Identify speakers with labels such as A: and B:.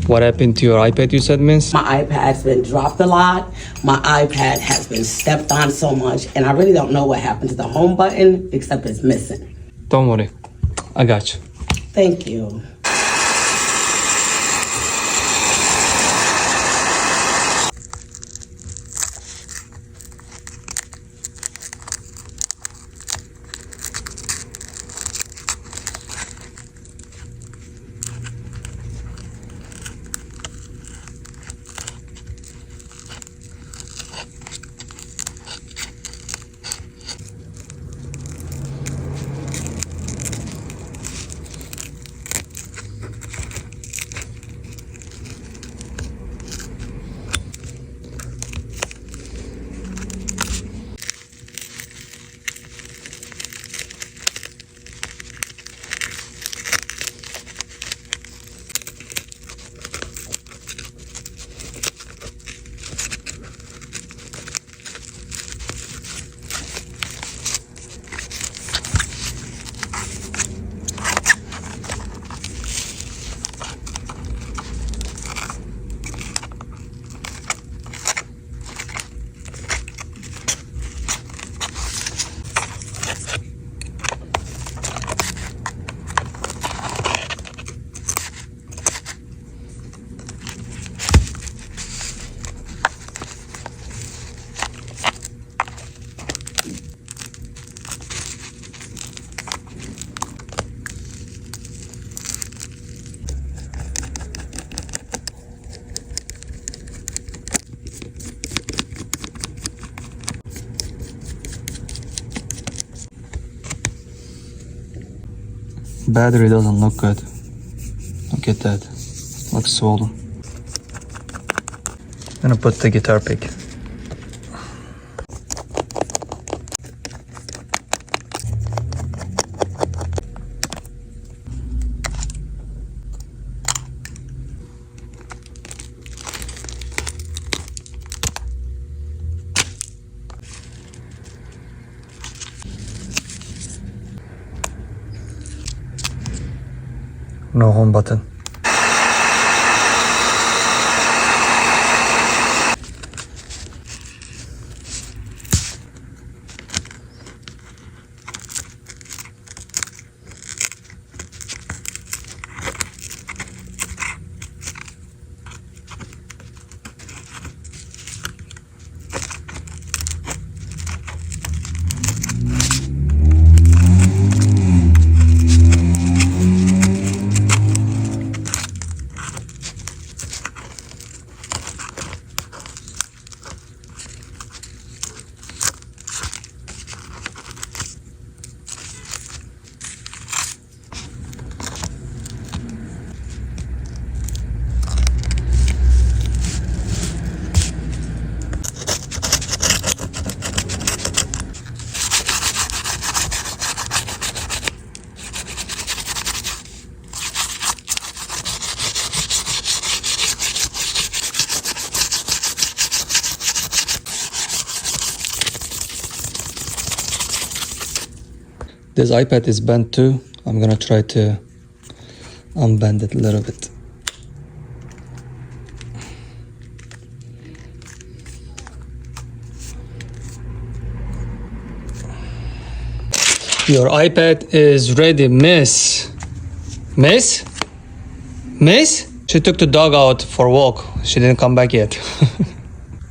A: What happened to your iPad, you said, miss?
B: My iPad's been dropped a lot. My iPad has been stepped on so much, and I really don't know what happened to the home button, except it's missing.
A: Don't worry. I got you.
B: Thank you.
A: Battery doesn't look good. Look at that. Looks swollen. I'm gonna put the guitar pick. No home button. This iPad is bent too. I'm gonna try to unbend it a little bit. Your iPad is ready, miss. Miss? Miss? She took the dog out for a walk. She didn't come back yet.